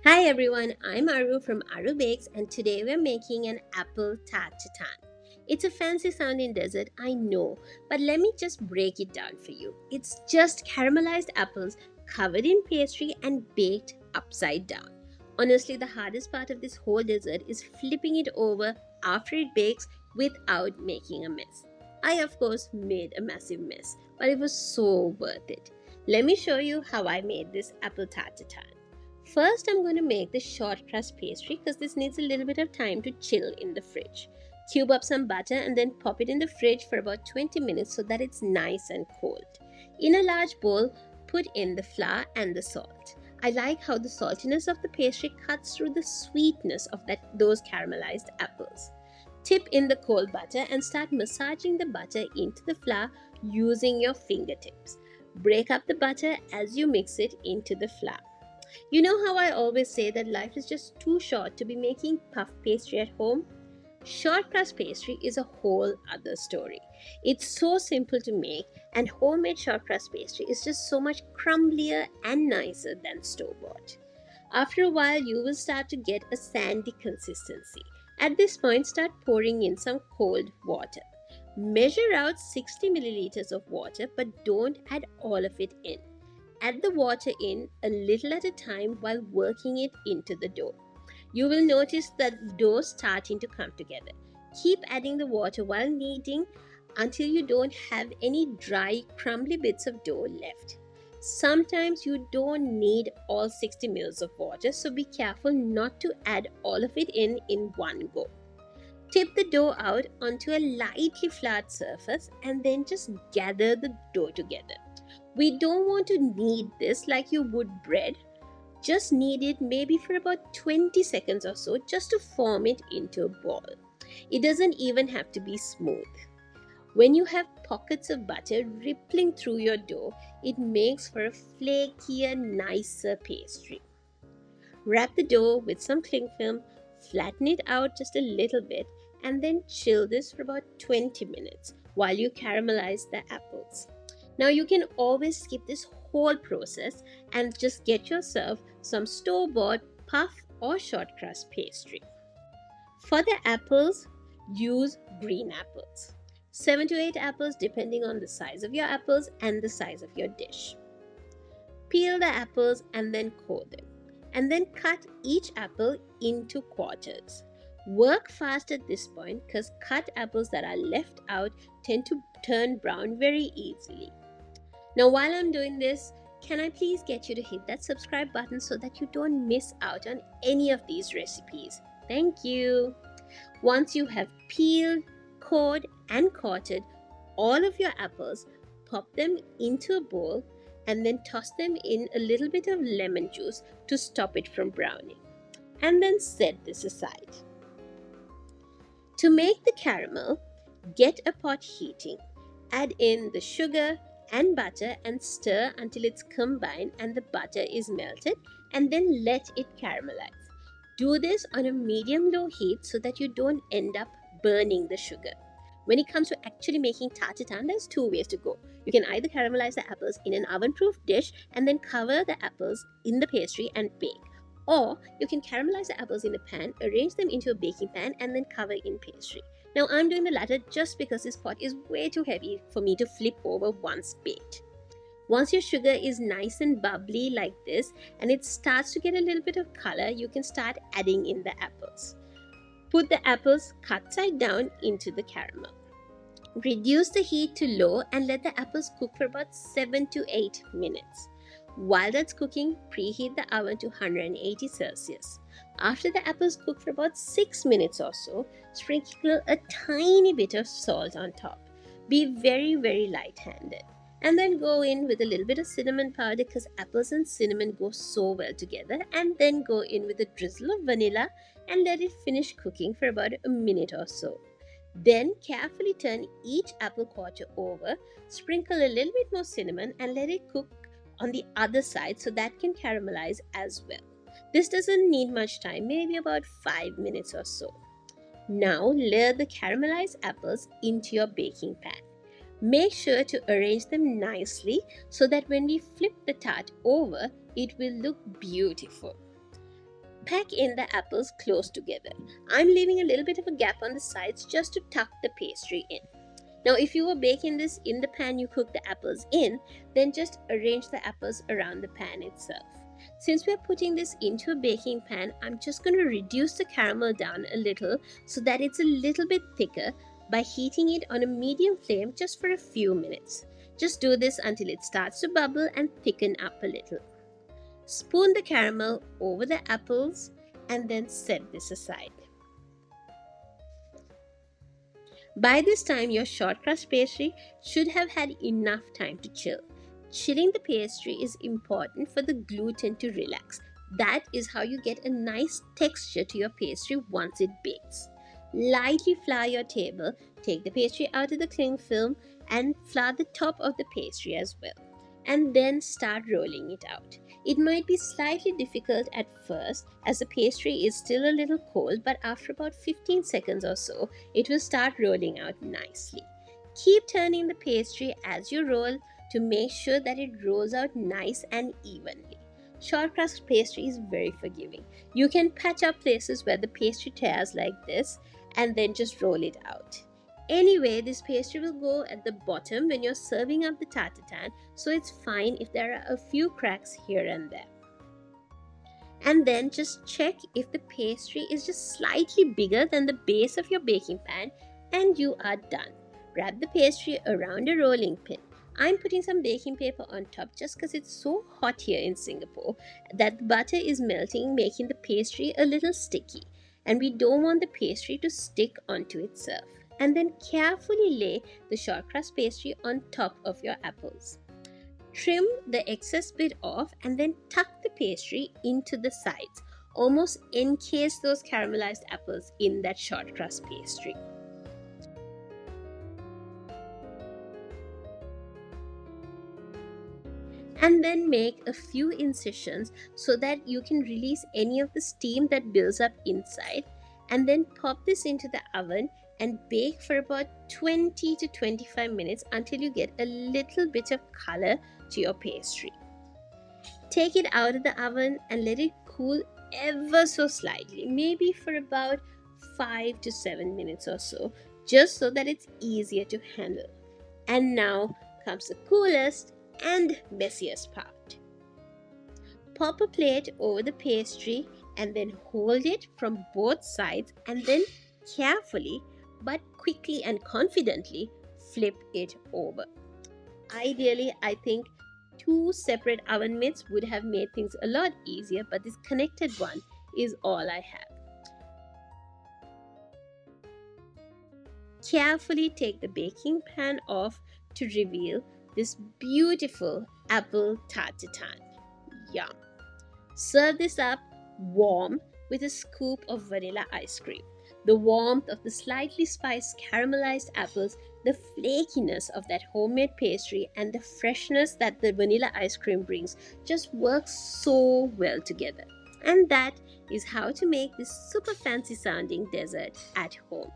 Hi everyone, I'm Aru from Arubakes and today we're making an apple tart tatin. It's a fancy sounding dessert, I know, but let me just break it down for you. It's just caramelized apples covered in pastry and baked upside down. Honestly, the hardest part of this whole dessert is flipping it over after it bakes without making a mess. I, of course, made a massive mess, but it was so worth it. Let me show you how I made this apple tart tatin. First, I'm going to make the short crust pastry because this needs a little bit of time to chill in the fridge. Cube up some butter and then pop it in the fridge for about 20 minutes so that it's nice and cold. In a large bowl, put in the flour and the salt. I like how the saltiness of the pastry cuts through the sweetness of those caramelized apples. Tip in the cold butter and start massaging the butter into the flour using your fingertips. Break up the butter as you mix it into the flour. You know how I always say that life is just too short to be making puff pastry at home? Short crust pastry is a whole other story. It's so simple to make, and homemade short crust pastry is just so much crumblier and nicer than store bought. After a while, you will start to get a sandy consistency. At this point, start pouring in some cold water. Measure out 60 milliliters of water, but don't add all of it in. Add the water in a little at a time while working it into the dough. You will notice that the dough starting to come together. Keep adding the water while kneading until you don't have any dry, crumbly bits of dough left. Sometimes you don't need all 60 ml of water, so be careful not to add all of it in one go. Tip the dough out onto a lightly flat surface and then just gather the dough together. We don't want to knead this like you would bread. Just knead it maybe for about 20 seconds or so just to form it into a ball. It doesn't even have to be smooth. When you have pockets of butter rippling through your dough, it makes for a flakier, nicer pastry. Wrap the dough with some cling film, flatten it out just a little bit, and then chill this for about 20 minutes while you caramelize the apples. Now you can always skip this whole process and just get yourself some store-bought puff or short crust pastry. For the apples, use green apples. 7 to 8 apples depending on the size of your apples and the size of your dish. Peel the apples and then core them. And then cut each apple into quarters. Work fast at this point because cut apples that are left out tend to turn brown very easily. Now while I'm doing this, can I please get you to hit that subscribe button so that you don't miss out on any of these recipes? Thank you. Once you have peeled, cored and quartered all of your apples, pop them into a bowl and then toss them in a little bit of lemon juice to stop it from browning. And then set this aside. To make the caramel, get a pot heating. Add in the sugar and butter and stir until it's combined and the butter is melted, and then let it caramelize. Do this on a medium-low heat so that you don't end up burning the sugar. When it comes to actually making tarte tatin, there's two ways to go. You can either caramelize the apples in an oven-proof dish and then cover the apples in the pastry and bake. Or you can caramelize the apples in a pan, arrange them into a baking pan and then cover in pastry. Now I'm doing the latter just because this pot is way too heavy for me to flip over once baked. Once your sugar is nice and bubbly like this and it starts to get a little bit of color, you can start adding in the apples. Put the apples cut side down into the caramel. Reduce the heat to low and let the apples cook for about 7 to 8 minutes. While that's cooking, preheat the oven to 180 Celsius. After the apples cook for about 6 minutes or so, sprinkle a tiny bit of salt on top. Be very, very light-handed. And then go in with a little bit of cinnamon powder because apples and cinnamon go so well together. And then go in with a drizzle of vanilla and let it finish cooking for about a minute or so. Then carefully turn each apple quarter over, sprinkle a little bit more cinnamon and let it cook on the other side so that can caramelize as well. This doesn't need much time, maybe about 5 minutes or so. Now layer the caramelized apples into your baking pan. Make sure to arrange them nicely so that when we flip the tart over, it will look beautiful. Pack in the apples close together. I'm leaving a little bit of a gap on the sides just to tuck the pastry in. Now, if you were baking this in the pan you cook the apples in, then just arrange the apples around the pan itself. Since we're putting this into a baking pan, I'm just going to reduce the caramel down a little so that it's a little bit thicker by heating it on a medium flame just for a few minutes. Just do this until it starts to bubble and thicken up a little. Spoon the caramel over the apples and then set this aside. By this time, your short crust pastry should have had enough time to chill. Chilling the pastry is important for the gluten to relax. That is how you get a nice texture to your pastry once it bakes. Lightly flour your table, take the pastry out of the cling film and flour the top of the pastry as well. And then start rolling it out. It might be slightly difficult at first as the pastry is still a little cold, but after about 15 seconds or so, it will start rolling out nicely. Keep turning the pastry as you roll to make sure that it rolls out nice and evenly. Short crust pastry is very forgiving. You can patch up places where the pastry tears like this and then just roll it out. Anyway, this pastry will go at the bottom when you're serving up the Tarte Tatin, so it's fine if there are a few cracks here and there. And then just check if the pastry is just slightly bigger than the base of your baking pan and you are done. Wrap the pastry around a rolling pin. I'm putting some baking paper on top just because it's so hot here in Singapore that the butter is melting, making the pastry a little sticky. And we don't want the pastry to stick onto itself. And then carefully lay the short crust pastry on top of your apples. Trim the excess bit off and then tuck the pastry into the sides. Almost encase those caramelized apples in that short crust pastry. And then make a few incisions so that you can release any of the steam that builds up inside, and then pop this into the oven and bake for about 20 to 25 minutes until you get a little bit of color to your pastry. Take it out of the oven and let it cool ever so slightly, maybe for about 5 to 7 minutes or so, just so that it's easier to handle. And now comes the coolest and messiest part. Pop a plate over the pastry and then hold it from both sides and then carefully but quickly and confidently flip it over. Ideally, I think 2 separate oven mitts would have made things a lot easier, but this connected one is all I have. Carefully take the baking pan off to reveal this beautiful apple Tarte Tatin. Yum! Serve this up warm with a scoop of vanilla ice cream. The warmth of the slightly spiced caramelized apples, the flakiness of that homemade pastry, and the freshness that the vanilla ice cream brings just works so well together. And that is how to make this super fancy sounding dessert at home.